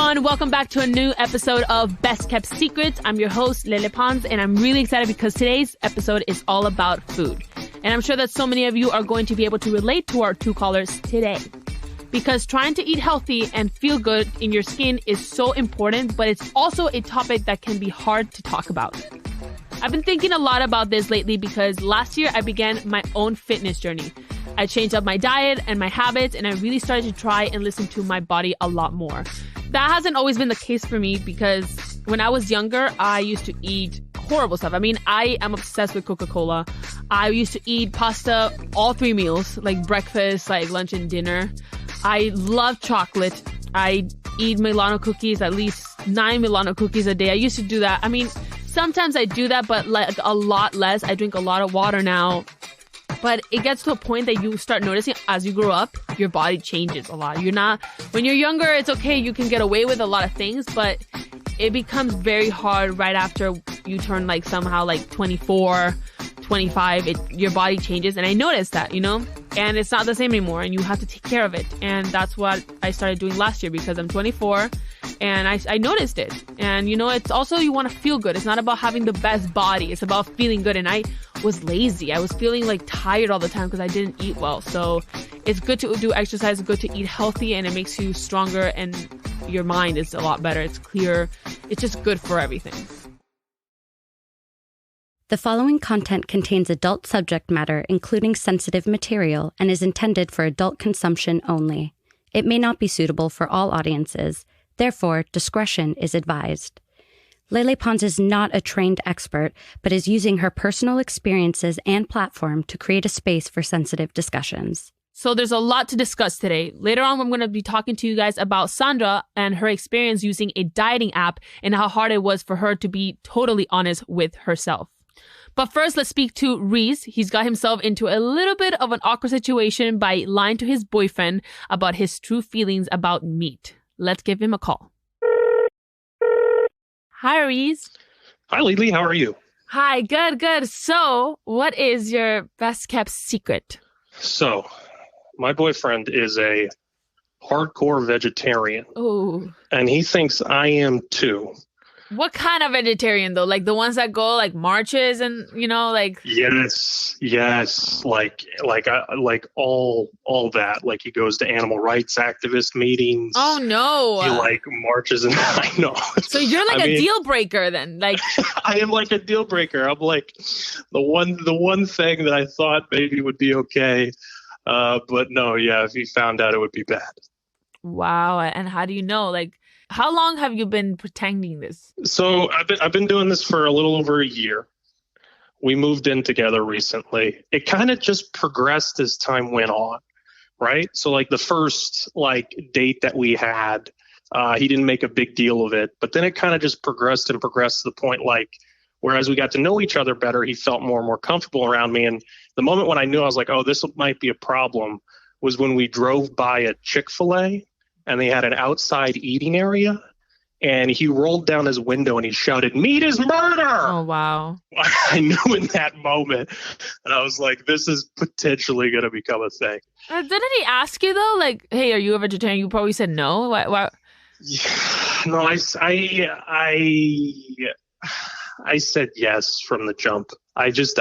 everyone. Welcome back to a new episode of Best Kept Secrets. I'm your host, Lele Pons, and I'm really excited because today's episode is all about food. And I'm sure that so many of you are going to be able to relate to our two callers today. Because trying to eat healthy and feel good in your skin is so important, but it's also a topic that can be hard to talk about. I've been thinking a lot about this lately because last year I began my own fitness journey. I changed up my diet and my habits, and I really started to try and listen to my body a lot more. That hasn't always been the case for me because when I was younger, I used to eat horrible stuff. I mean, I am obsessed with Coca-Cola. I used to eat pasta all 3 meals, like breakfast, like lunch and dinner. I love chocolate. I eat Milano cookies, at least 9 Milano cookies a day. I used to do that. I mean, sometimes I do that, but like a lot less. I drink a lot of water now. But it gets to a point that you start noticing as you grow up, your body changes a lot. When you're younger, it's okay. You can get away with a lot of things, but it becomes very hard right after you turn like somehow like 24, 25, your body changes. And I noticed that, and it's not the same anymore and you have to take care of it. And that's what I started doing last year because I'm 24 and I noticed it. And, it's also you want to feel good. It's not about having the best body. It's about feeling good. And I was lazy. I was feeling like tired all the time because I didn't eat well. So it's good to do exercise, good to eat healthy, and it makes you stronger and your mind is a lot better. It's clear. It's just good for everything. The following content contains adult subject matter, including sensitive material, and is intended for adult consumption only. It may not be suitable for all audiences. Therefore, discretion is advised. Lele Pons is not a trained expert, but is using her personal experiences and platform to create a space for sensitive discussions. So there's a lot to discuss today. Later on, I'm going to be talking to you guys about Sandra and her experience using a dieting app and how hard it was for her to be totally honest with herself. But first, let's speak to Reese. He's got himself into a little bit of an awkward situation by lying to his boyfriend about his true feelings about meat. Let's give him a call. Hi, Reese. Hi, Lele. How are you? Hi, good. So, what is your best kept secret? So, my boyfriend is a hardcore vegetarian. Oh. And he thinks I am too. What kind of vegetarian though? Like the ones that go like marches and like Yes, like all that. Like he goes to animal rights activist meetings. Oh no. He like marches and I know. So you're like a deal breaker then. Like I am like a deal breaker. I'm like the one thing that I thought maybe would be okay. But no, yeah, if he found out it would be bad. Wow. And how do you know? Like how long have you been pretending this? So I've been doing this for a little over a year. We moved in together recently. It kind of just progressed as time went on, right? So like the first date that we had, he didn't make a big deal of it, but then it kind of just progressed to the point whereas we got to know each other better, he felt more and more comfortable around me. And the moment when I knew I was like, oh, this might be a problem was when we drove by a Chick-fil-A. And they had an outside eating area, and he rolled down his window and he shouted, "Meat is murder!" Oh, wow. I knew in that moment, and I was like, this is potentially going to become a thing. Didn't he ask you, though? Like, hey, are you a vegetarian? You probably said no. Why? Yeah, no, I said yes from the jump. I could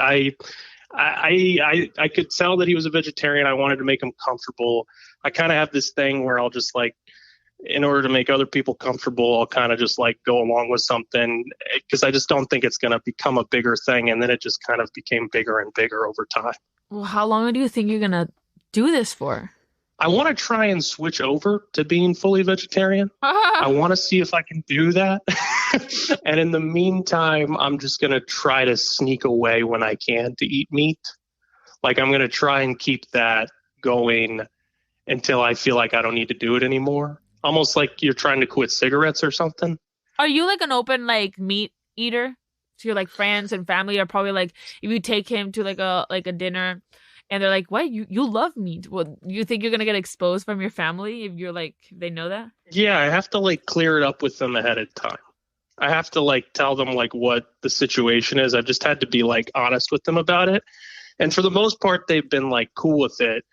tell that he was a vegetarian. I wanted to make him comfortable. I kind of have this thing where I'll just in order to make other people comfortable, I'll kind of just go along with something because I just don't think it's going to become a bigger thing. And then it just kind of became bigger and bigger over time. Well, how long do you think you're going to do this for? I want to try and switch over to being fully vegetarian. I want to see if I can do that. And in the meantime, I'm just going to try to sneak away when I can to eat meat. I'm going to try and keep that going until I feel like I don't need to do it anymore. Almost like you're trying to quit cigarettes or something. Are you an open meat eater? So your friends and family are probably if you take him to a dinner and they're like, what? You love meat. Well, you think you're going to get exposed from your family if you're they know that? Yeah, I have to clear it up with them ahead of time. I have to tell them what the situation is. I've just had to be honest with them about it. And for the most part, they've been cool with it.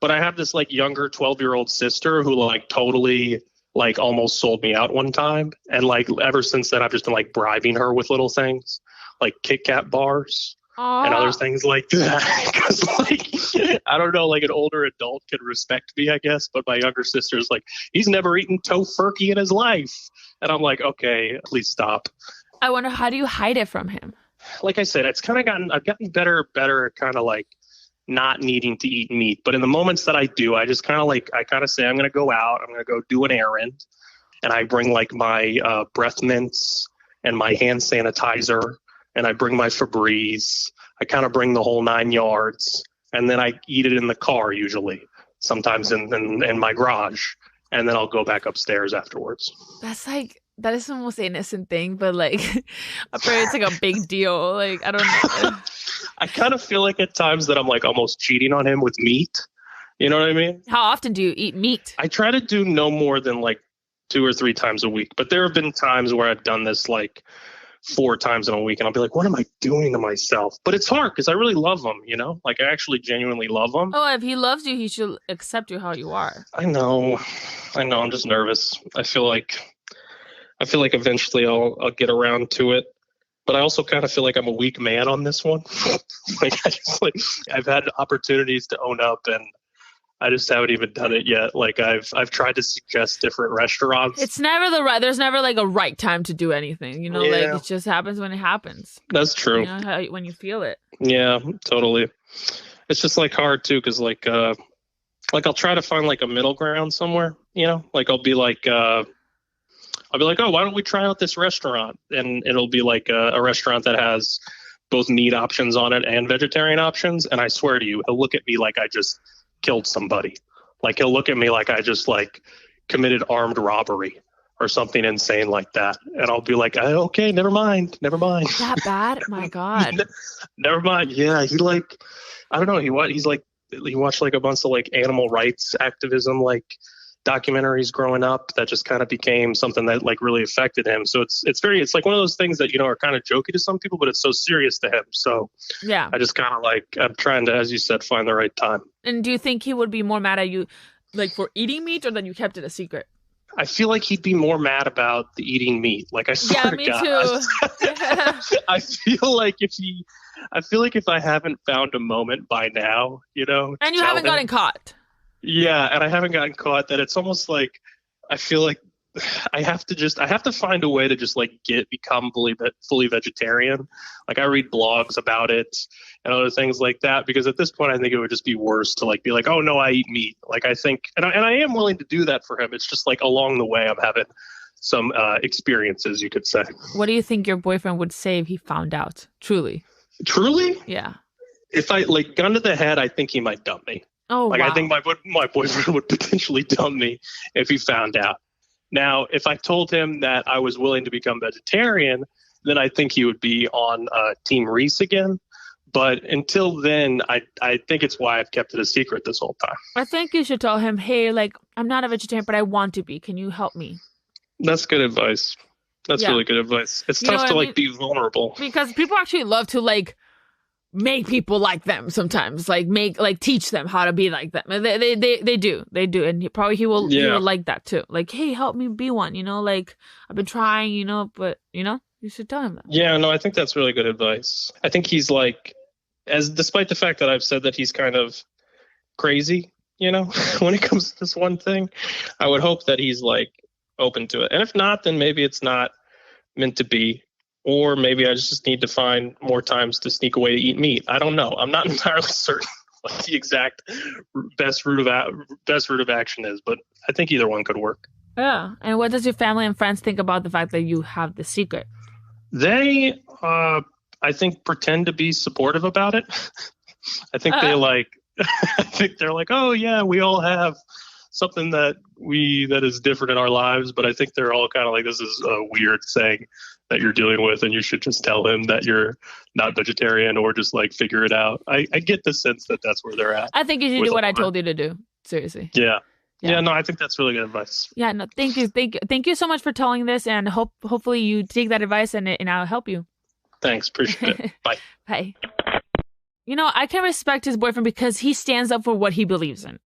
But I have this younger 12-year-old sister who totally like almost sold me out one time. And like ever since then, I've just been like bribing her with little things like Kit Kat bars and other things like that. Because like, I don't know, like an older adult can respect me, I guess. But my younger sister's like, he's never eaten tofurkey in his life. And I'm like, okay, please stop. I wonder, how do you hide it from him? Like I said, I've gotten better at kind of like not needing to eat meat. But in the moments that I do, I just kind of say, I'm going to go out, I'm going to go do an errand. And I bring like my breath mints and my hand sanitizer, and I bring my Febreze. I kind of bring the whole 9 yards, and then I eat it in the car usually, sometimes in my garage. And then I'll go back upstairs afterwards. That is the most innocent thing, but like, apparently it's like a big deal. Like, I don't know. I kind of feel like at times that I'm like almost cheating on him with meat. You know what I mean? How often do you eat meat? I try to do no more than like 2 or 3 times a week. But there have been times where I've done this like 4 times in a week, and I'll be like, what am I doing to myself? But it's hard because I really love him, you know? Like I actually genuinely love him. Oh, if he loves you, he should accept you how you are. I know. I'm just nervous. I feel like eventually I'll get around to it. But I also kind of feel like I'm a weak man on this one. I've had opportunities to own up, and I just haven't even done it yet. Like I've tried to suggest different restaurants. It's never there's never like a right time to do anything, you know, like it just happens when it happens. That's true. You know, when you feel it. Yeah, totally. It's just like hard too, because like I'll try to find like a middle ground somewhere, you know, like I'll be like, oh, why don't we try out this restaurant? And it'll be like a restaurant that has both meat options on it and vegetarian options. And I swear to you, he'll look at me like I just killed somebody. Like he'll look at me like I just like committed armed robbery or something insane like that. And I'll be like, oh, okay, never mind. That bad? My God. Never mind. Yeah. He like, I don't know. He watched like a bunch of like animal rights activism, like documentaries growing up that just kind of became something that like really affected him. So it's like one of those things that, you know, are kind of jokey to some people, but it's so serious to him. So yeah, I just kind of like, I'm trying to, as you said, find the right time. And do you think he would be more mad at you like for eating meat, or that you kept it a secret? I feel like he'd be more mad about the eating meat. Like I swear to God. Too. I feel like if I haven't found a moment by now, you know, and you haven't gotten caught. Yeah, and I haven't gotten caught, that it's almost like I feel like I have to find a way to just like become fully vegetarian. Like I read blogs about it and other things like that, because at this point I think it would just be worse to like be like, oh no, I eat meat. Like I think, and I am willing to do that for him. It's just like along the way I'm having some experiences, you could say. What do you think your boyfriend would say if he found out? Truly? Yeah. If I like gun to the head, I think he might dump me. Oh, like wow. I think my boyfriend would potentially dump me if he found out. Now, if I told him that I was willing to become vegetarian, then I think he would be on Team Reese again. But until then, I think it's why I've kept it a secret this whole time. I think you should tell him, hey, like, I'm not a vegetarian, but I want to be. Can you help me? That's good advice. That's really good advice. It's tough to like be vulnerable. Because people actually love to like make people like them sometimes, like teach them how to be like them. They do, and he will like that too. Like, hey, help me be one. You know, like I've been trying, you know, but you know, you should tell him that. Yeah, no, I think that's really good advice. I think he's like, despite the fact that I've said that he's kind of crazy, you know, when it comes to this one thing, I would hope that he's like open to it. And if not, then maybe it's not meant to be. Or maybe I just need to find more times to sneak away to eat meat. I don't know. I'm not entirely certain what the exact best route of action is, but I think either one could work. Yeah. And what does your family and friends think about the fact that you have the secret? They, I think, pretend to be supportive about it. I think I think they're like, oh yeah, we all have something that is different in our lives, but I think they're all kind of like, this is a weird thing that you're dealing with, and you should just tell him that you're not vegetarian, or just like figure it out. I get the sense that that's where they're at. I think you should do what I told you to do. Seriously. Yeah. No, I think that's really good advice. Yeah, no, thank you so much for telling this, and hopefully you take that advice and I'll help you. Thanks, appreciate it. Bye. Bye. You know, I can respect his boyfriend because he stands up for what he believes in.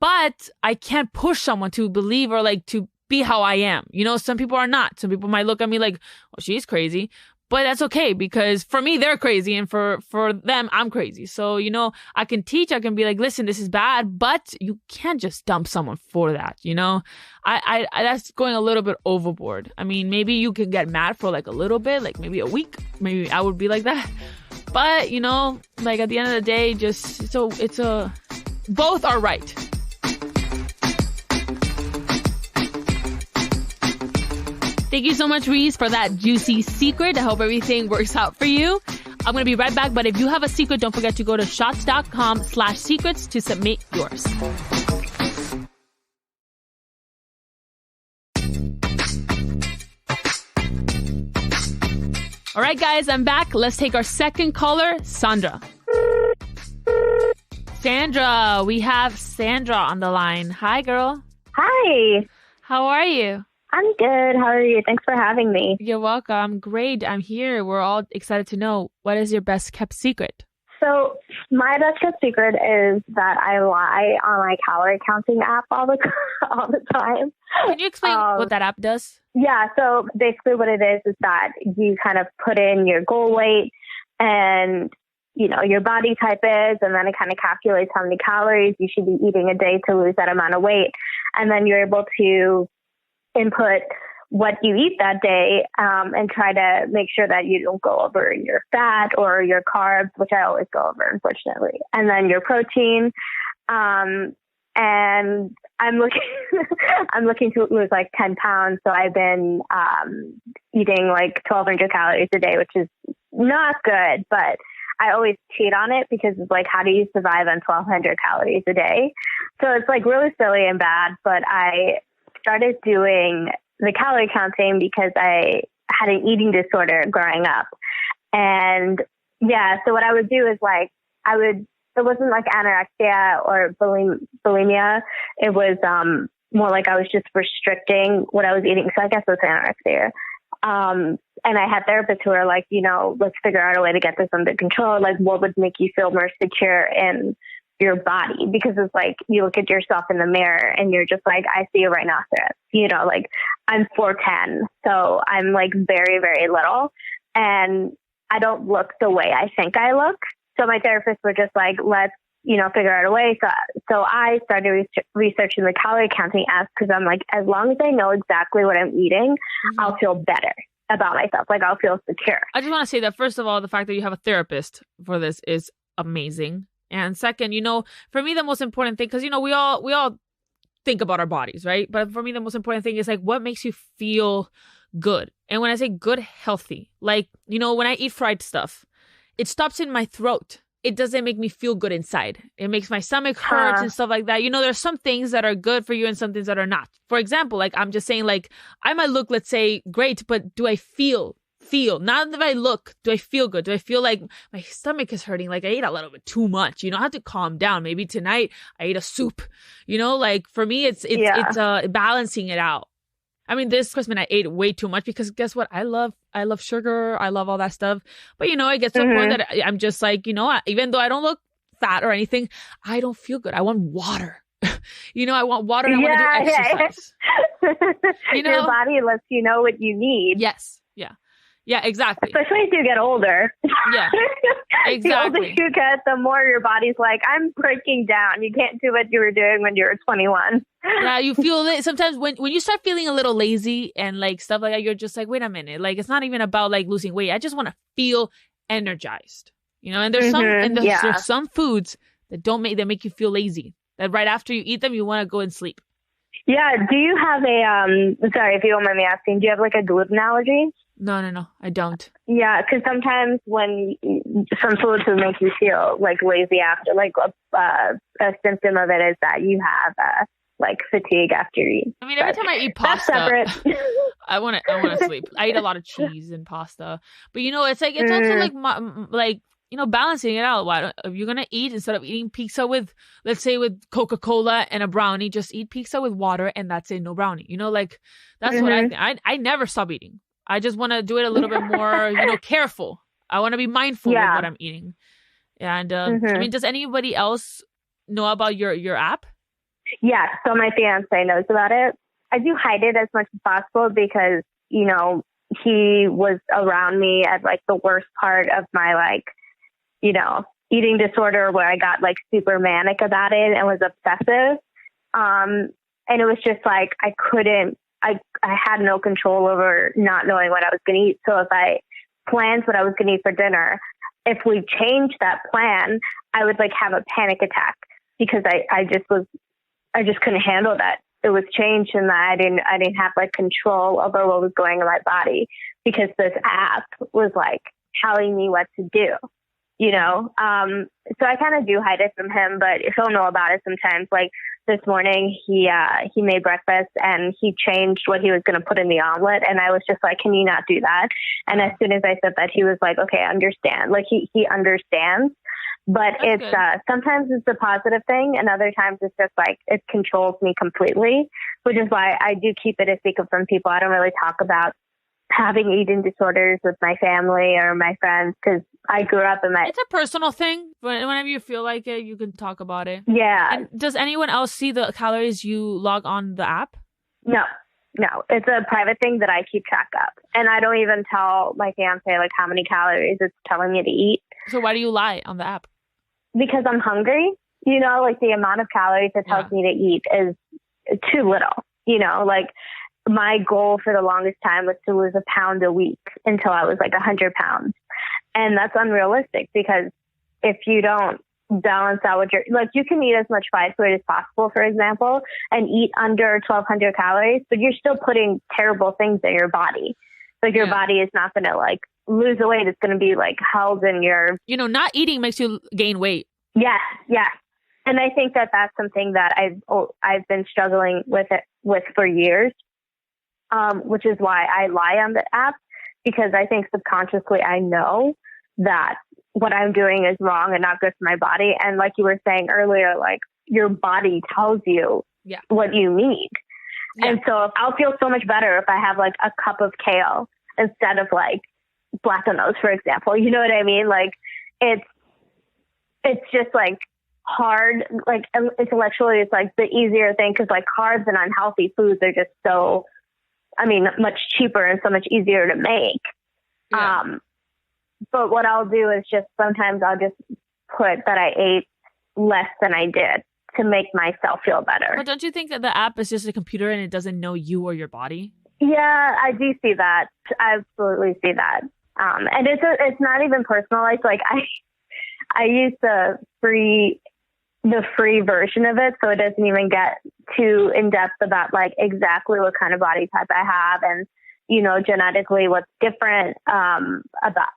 But I can't push someone to believe or like to be how I am. You know, some people are not. Some people might look at me like, well, she's crazy. But that's okay, because for me, they're crazy. And for them, I'm crazy. So, you know, I can teach. I can be like, listen, this is bad. But you can't just dump someone for that. You know, I that's going a little bit overboard. I mean, maybe you can get mad for like a little bit, like maybe a week. Maybe I would be like that. But, you know, like at the end of the day, just so it's both are right. Thank you so much, Reese, for that juicy secret. I hope everything works out for you. I'm going to be right back. But if you have a secret, don't forget to go to shots.com/secrets to submit yours. All right, guys, I'm back. Let's take our second caller, Sandra. Sandra, we have Sandra on the line. Hi, girl. Hi. How are you? I'm good. How are you? Thanks for having me. You're welcome. Great. I'm here. We're all excited to know, what is your best kept secret? So my best kept secret is that I lie on my calorie counting app all the time. Can you explain what that app does? Yeah. So basically what it is that you kind of put in your goal weight and, you know, your body type is, and then it kind of calculates how many calories you should be eating a day to lose that amount of weight. And then you're able to input what you eat that day, and try to make sure that you don't go over your fat or your carbs, which I always go over, unfortunately. And then your protein. And I'm looking to lose like 10 pounds. So I've been eating like 1,200 calories a day, which is not good, but I always cheat on it because it's like, how do you survive on 1,200 calories a day? So it's like really silly and bad, but I started doing the calorie counting because I had an eating disorder growing up. And yeah, so what I would do is like, it wasn't like anorexia or bulimia. It was more like I was just restricting what I was eating. So I guess it was anorexia. And I had therapists who were like, you know, let's figure out a way to get this under control. Like, what would make you feel more secure in your body? Because it's like, you look at yourself in the mirror and you're just like, I see a rhinoceros, you know, like I'm 4'10", so I'm like very, very little and I don't look the way I think I look. So my therapists were just like, let's, you know, figure out a way. So I started researching the calorie counting apps because I'm like, as long as I know exactly what I'm eating, I'll feel better about myself. Like, I'll feel secure. I just want to say that, first of all, the fact that you have a therapist for this is amazing. And second, you know, for me, the most important thing, because, you know, we all think about our bodies, right? But for me, the most important thing is like, what makes you feel good? And when I say good, healthy, like, you know, when I eat fried stuff, it stops in my throat. It doesn't make me feel good inside. It makes my stomach hurt and stuff like that. You know, there's some things that are good for you and some things that are not. For example, like I'm just saying, like I might look, let's say, great, but do I feel, not that I look, do I feel good? Do I feel like my stomach is hurting? Like I ate a little bit too much, you know, I have to calm down. Maybe tonight I ate a soup, you know, like for me, it's balancing it out. I mean, this Christmas I ate way too much because guess what? I love sugar. I love all that stuff. But, you know, it gets to a point that I'm just like, you know, even though I don't look fat or anything, I don't feel good. I want water. You know, I want water and I want to do exercise. You know? Your body lets you know what you need. Yes. Yeah. Yeah, exactly. Especially as you get older. Yeah, exactly. The older you get, the more your body's like, I'm breaking down. You can't do what you were doing when you were 21. Yeah, you feel it. Sometimes when you start feeling a little lazy and like stuff like that, you're just like, wait a minute. Like, it's not even about like losing weight. I just want to feel energized. You know, and there's there's some foods that make you feel lazy. That right after you eat them, you want to go and sleep. Yeah. Do you have sorry, if you don't mind me asking, do you have like a gluten allergy? No, I don't. Yeah, because sometimes when some foods will make you feel like lazy after, like a symptom of it is that you have like fatigue after you eat. I mean, every time I eat pasta, I want to sleep. I eat a lot of cheese and pasta, but you know, it's like it's also like you know, balancing it out. Why if you're gonna eat, instead of eating pizza with, let's say, with Coca-Cola and a brownie, just eat pizza with water and that's it, no brownie. You know, like that's what I think. I never stop eating. I just want to do it a little bit more, you know, careful. I want to be mindful of what I'm eating. And I mean, does anybody else know about your app? Yeah. So my fiance knows about it. I do hide it as much as possible because, you know, he was around me at like the worst part of my like, you know, eating disorder where I got like super manic about it and was obsessive. And it was just like, I had no control over not knowing what I was going to eat. So if I planned what I was going to eat for dinner, if we changed that plan, I would like have a panic attack because I just couldn't handle that. It was changed and that I didn't have like control over what was going in my body because this app was like telling me what to do, you know? So I kind of do hide it from him, but he'll know about it sometimes. Like this morning, he made breakfast and he changed what he was going to put in the omelet. And I was just like, can you not do that? And as soon as I said that, he was like, okay, I understand. Like he understands, but That's it's, good. sometimes it's a positive thing. And other times it's just like, it controls me completely, which is why I do keep it a secret from people. I don't really talk about having eating disorders with my family or my friends because I grew up in my... It's a personal thing. Whenever you feel like it, you can talk about it. Yeah. And does anyone else see the calories you log on the app? No. It's a private thing that I keep track of. And I don't even tell my fiance like how many calories it's telling me to eat. So why do you lie on the app? Because I'm hungry. You know, like the amount of calories it tells me to eat is too little. You know, like my goal for the longest time was to lose a pound a week until I was like 100 pounds. And that's unrealistic because if you don't balance out what like you can eat as much fried food as possible, for example, and eat under 1,200 calories, but you're still putting terrible things in your body. Like your body is not going to like lose the weight. It's going to be like held in your... You know, not eating makes you gain weight. Yes. And I think that that's something that I've been struggling with for years, which is why I lie on the app, because I think subconsciously I know that what I'm doing is wrong and not good for my body. And like you were saying earlier, like your body tells you what you need. Yeah. And so I'll feel so much better if I have like a cup of kale instead of like Blackanos, for example. You know what I mean? Like it's just like hard, like intellectually it's like the easier thing because like carbs and unhealthy foods are just so, I mean, much cheaper and so much easier to make. Yeah. But what I'll do is just sometimes I'll just put that I ate less than I did to make myself feel better. But don't you think that the app is just a computer and it doesn't know you or your body? Yeah, I do see that. I absolutely see that. And it's not even personalized. Like I use the free version of it, so it doesn't even get too in depth about like exactly what kind of body type I have and, you know, genetically what's different about.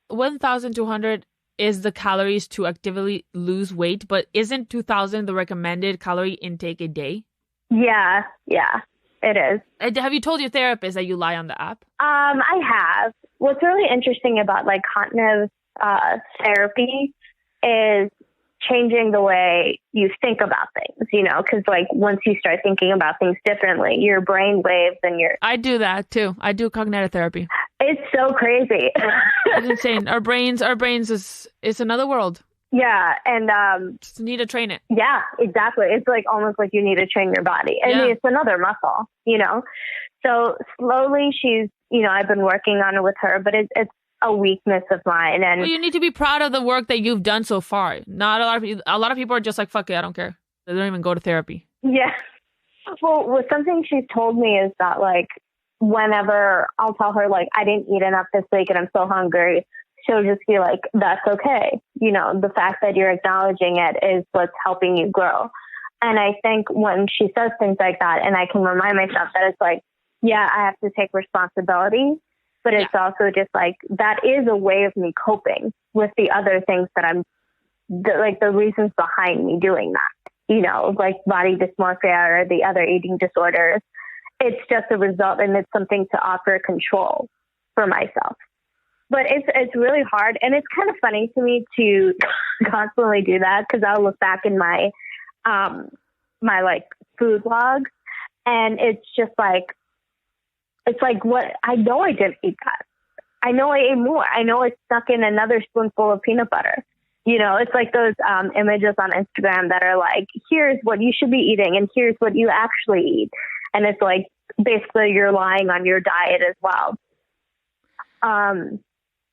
1,200 is the calories to actively lose weight, but isn't 2,000 the recommended calorie intake a day? Yeah, it is. Have you told your therapist that you lie on the app? I have. What's really interesting about like cognitive therapy is changing the way you think about things, you know, because like once you start thinking about things differently, your brain waves and I do that too. I do cognitive therapy. It's so crazy. It's insane. Our brains it's another world. Yeah. And just need to train it. Yeah, exactly. It's like almost like you need to train your body. I mean, it's another muscle, you know. So slowly she's, you know, I've been working on it with her, but it's a weakness of mine. And well, you need to be proud of the work that you've done so far. Not a lot of people are just like, fuck it, I don't care. They don't even go to therapy. Yeah. Well, something she's told me is that like whenever I'll tell her like I didn't eat enough this week and I'm so hungry, she'll just be like, that's okay. You know, the fact that you're acknowledging it is what's helping you grow. And I think when she says things like that, and I can remind myself that it's like, yeah, I have to take responsibility. But it's also just like, that is a way of me coping with the other things that the reasons behind me doing that, you know, like body dysmorphia or the other eating disorders. It's just a result and it's something to offer control for myself. But it's really hard. And it's kind of funny to me to constantly do that because I'll look back in my like food logs and it's just like, it's like, what? I know I didn't eat that. I know I ate more. I know I stuck in another spoonful of peanut butter. You know, it's like those images on Instagram that are like, here's what you should be eating and here's what you actually eat. And it's like, basically you're lying on your diet as well.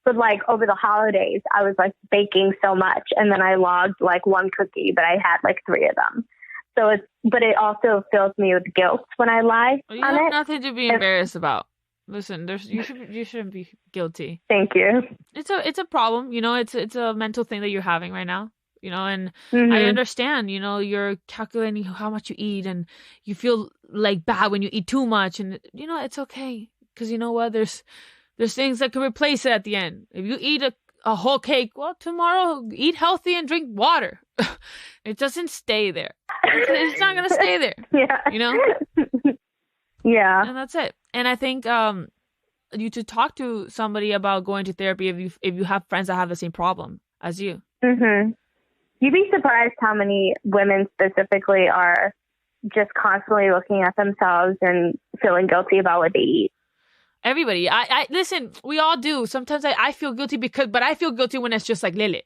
But like over the holidays, I was like baking so much, and then I logged like one cookie, but I had like 3 of them. So but it also fills me with guilt when I lie You on have it. nothing to be embarrassed about. Listen, you shouldn't be guilty. Thank you. It's a problem, it's a mental thing that you're having right now, and I understand, you're calculating how much you eat and you feel like bad when you eat too much, and it's okay, because you know what, there's things that can replace it at the end. If you eat a whole cake, well, tomorrow eat healthy and drink water. It doesn't stay there. It's not going to stay there. Yeah. Yeah. And that's it. And I think you should talk to somebody about going to therapy if you have friends that have the same problem as you. Mm-hmm. You'd be surprised how many women specifically are just constantly looking at themselves and feeling guilty about what they eat. Everybody. I listen, we all do. Sometimes I feel guilty but I feel guilty when it's just like, Lele,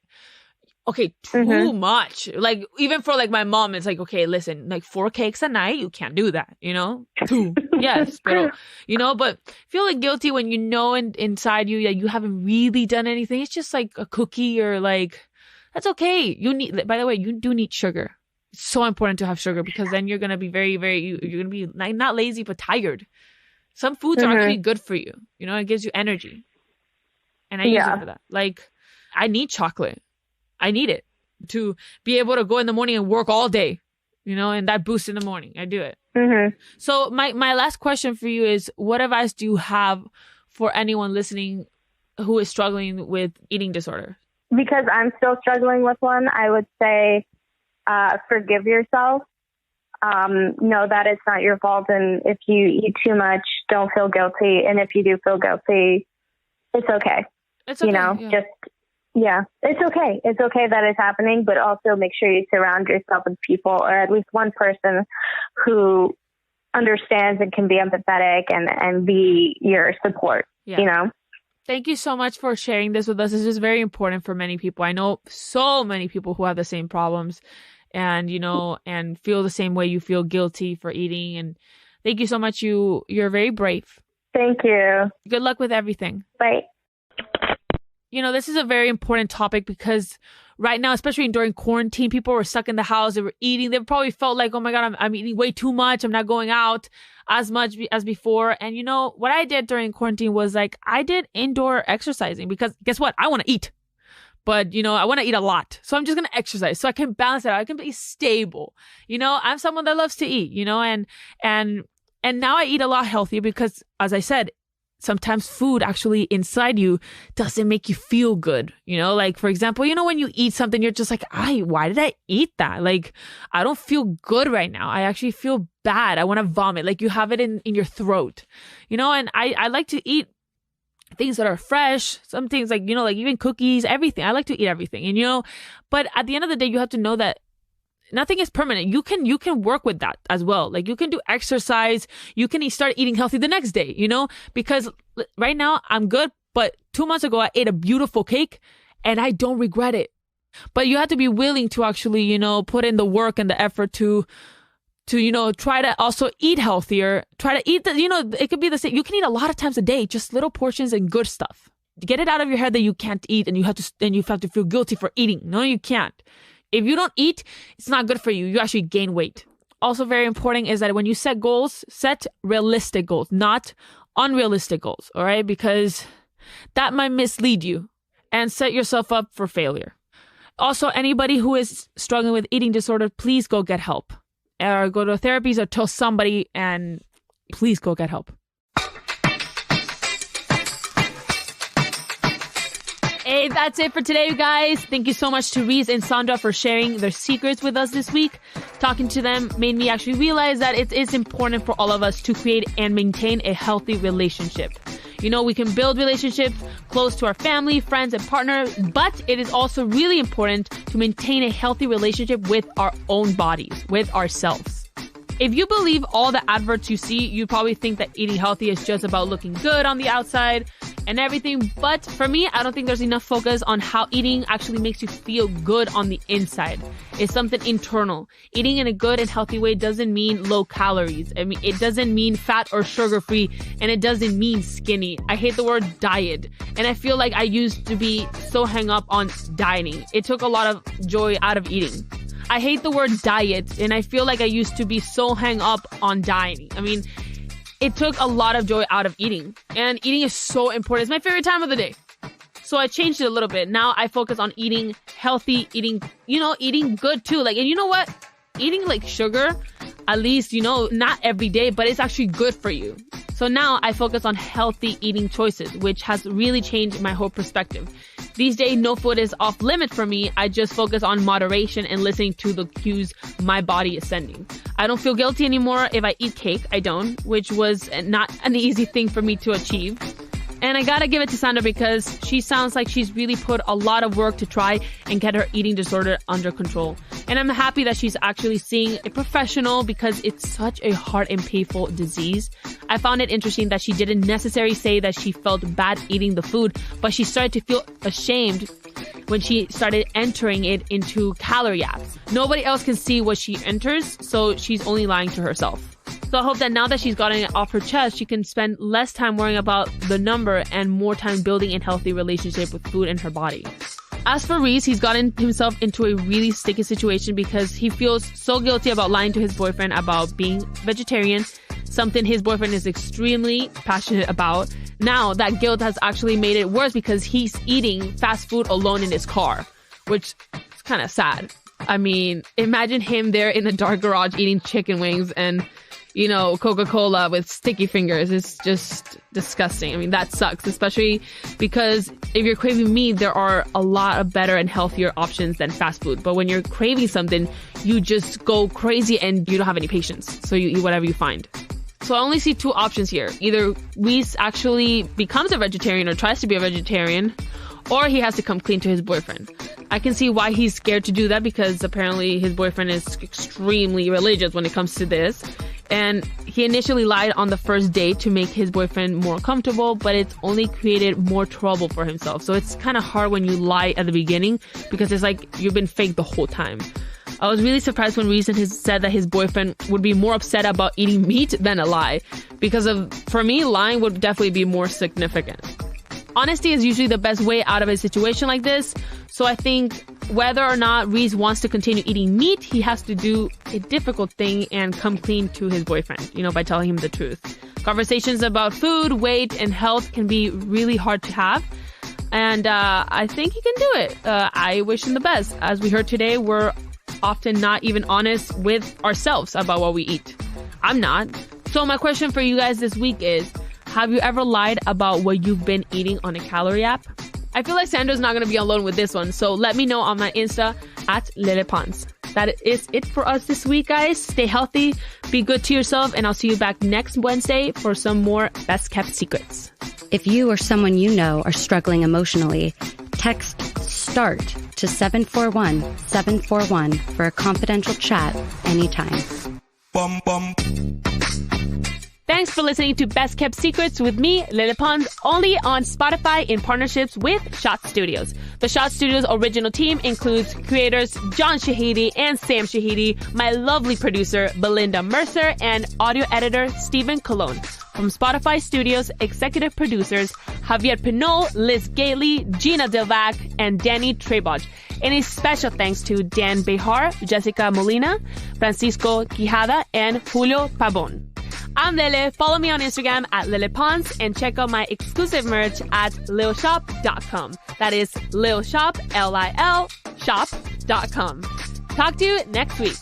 okay, too much. Like, even for like my mom, it's like, okay, listen, like 4 cakes a night, you can't do that, 2. Yes, but but feeling guilty when inside you that you haven't really done anything. It's just like a cookie, or like, that's okay. By the way, you do need sugar. It's so important to have sugar, because then you're going to be very, very, you're going to be not lazy, but tired. Some foods are actually good for you. It gives you energy. And I use it for that. Like, I need chocolate. I need it to be able to go in the morning and work all day, and that boost in the morning. I do it. Mm-hmm. So my last question for you is, what advice do you have for anyone listening who is struggling with eating disorder? Because I'm still struggling with one, I would say forgive yourself. Know that it's not your fault. And if you eat too much, don't feel guilty. And if you do feel guilty, it's okay. It's okay. It's okay. It's okay that it's happening, but also make sure you surround yourself with people, or at least one person who understands and can be empathetic and be your support, Thank you so much for sharing this with us. This is very important for many people. I know so many people who have the same problems and, and feel the same way you feel, guilty for eating. And thank you so much. You're very brave. Thank you. Good luck with everything. Bye. This is a very important topic, because right now, especially during quarantine, people were stuck in the house. They were eating. They probably felt like, oh my God, I'm eating way too much. I'm not going out as much as before. And what I did during quarantine was like, I did indoor exercising, because guess what? I want to eat, but I want to eat a lot. So I'm just going to exercise so I can balance it out. I can be stable. I'm someone that loves to eat, and now I eat a lot healthier, because as I said, sometimes food actually inside you doesn't make you feel good. Like, for example, when you eat something, you're just like, why did I eat that? Like, I don't feel good right now. I actually feel bad. I want to vomit. Like, you have it in your throat, and I like to eat things that are fresh, some things like, like even cookies, everything. I like to eat everything. And, but at the end of the day, you have to know that nothing is permanent. You can work with that as well. Like, you can do exercise. You can start eating healthy the next day, because right now I'm good. But 2 months ago, I ate a beautiful cake and I don't regret it. But you have to be willing to actually, put in the work and the effort to try to also eat healthier. Try to eat it could be the same. You can eat a lot of times a day, just little portions and good stuff. Get it out of your head that you can't eat and you have to feel guilty for eating. No, you can't. If you don't eat, it's not good for you. You actually gain weight. Also very important is that when you set goals, set realistic goals, not unrealistic goals, all right? Because that might mislead you and set yourself up for failure. Also, anybody who is struggling with eating disorder, please go get help. Or go to a therapist or tell somebody, and please go get help. Hey, that's it for today, you guys. Thank you so much to Reese and Sandra for sharing their secrets with us this week. Talking to them made me actually realize that it is important for all of us to create and maintain a healthy relationship. We can build relationships close to our family, friends, and partners, but it is also really important to maintain a healthy relationship with our own bodies, with ourselves. If you believe all the adverts you see, you probably think that eating healthy is just about looking good on the outside. and everything. But for me, I don't think there's enough focus on how eating actually makes you feel good on the inside. It's something internal. Eating in a good and healthy way doesn't mean low calories. I mean, it doesn't mean fat or sugar free, and it doesn't mean skinny. I hate the word diet. And I feel like I used to be so hung up on dieting. It took a lot of joy out of eating. I hate the word diet, and I feel like I used to be so hung up on dieting. I mean, it took a lot of joy out of eating, and eating is so important. It's my favorite time of the day. So I changed it a little bit. Now I focus on eating healthy, eating good too. Like, and you know what? Eating like sugar, at least, not every day, but it's actually good for you. So now I focus on healthy eating choices, which has really changed my whole perspective. These days, no food is off limit for me. I just focus on moderation and listening to the cues my body is sending. I don't feel guilty anymore if I eat cake. I don't, which was not an easy thing for me to achieve. And I gotta give it to Sandra because she sounds like she's really put a lot of work to try and get her eating disorder under control. And I'm happy that she's actually seeing a professional because it's such a hard and painful disease. I found it interesting that she didn't necessarily say that she felt bad eating the food, but she started to feel ashamed when she started entering it into calorie apps. Nobody else can see what she enters, so she's only lying to herself. So I hope that now that she's gotten it off her chest, she can spend less time worrying about the number and more time building a healthy relationship with food and her body. As for Reese, he's gotten himself into a really sticky situation because he feels so guilty about lying to his boyfriend about being vegetarian, something his boyfriend is extremely passionate about. Now that guilt has actually made it worse because he's eating fast food alone in his car, which is kind of sad. I mean, imagine him there in the dark garage eating chicken wings and Coca-Cola with sticky fingers. It's just disgusting. I mean, that sucks, especially because if you're craving meat, there are a lot of better and healthier options than fast food. But when you're craving something, you just go crazy and you don't have any patience. So you eat whatever you find. So I only see two options here. Either Reese actually becomes a vegetarian or tries to be a vegetarian, or he has to come clean to his boyfriend. I can see why he's scared to do that because apparently his boyfriend is extremely religious when it comes to this. And he initially lied on the first date to make his boyfriend more comfortable, but it's only created more trouble for himself. So it's kind of hard when you lie at the beginning because it's like you've been fake the whole time. I was really surprised when Reese said that his boyfriend would be more upset about eating meat than a lie. For me, lying would definitely be more significant. Honesty is usually the best way out of a situation like this. So I think whether or not Reese wants to continue eating meat, he has to do a difficult thing and come clean to his boyfriend, by telling him the truth. Conversations about food, weight, and health can be really hard to have. And I think he can do it. I wish him the best. As we heard today, we're often not even honest with ourselves about what we eat. I'm not. So my question for you guys this week is, have you ever lied about what you've been eating on a calorie app? I feel like Sandra's not going to be alone with this one, so let me know on my Insta at Lele Pons. That is it for us this week, guys. Stay healthy, be good to yourself, and I'll see you back next Wednesday for some more Best Kept Secrets. If you or someone you know are struggling emotionally, text START to 741-741 for a confidential chat anytime. Bum, bum. Thanks for listening to Best Kept Secrets with me, Lele Pons, only on Spotify in partnerships with Shot Studios. The Shot Studios original team includes creators John Shahidi and Sam Shahidi, my lovely producer Belinda Mercer, and audio editor Stephen Colon. From Spotify Studios, executive producers Javier Pinol, Liz Gailey, Gina Delvac, and Danny Treboj. And a special thanks to Dan Behar, Jessica Molina, Francisco Quijada, and Julio Pabon. I'm Lele. Follow me on Instagram at Lele Pons and check out my exclusive merch at lilshop.com. That is lilshop, Lil shop.com. Talk to you next week.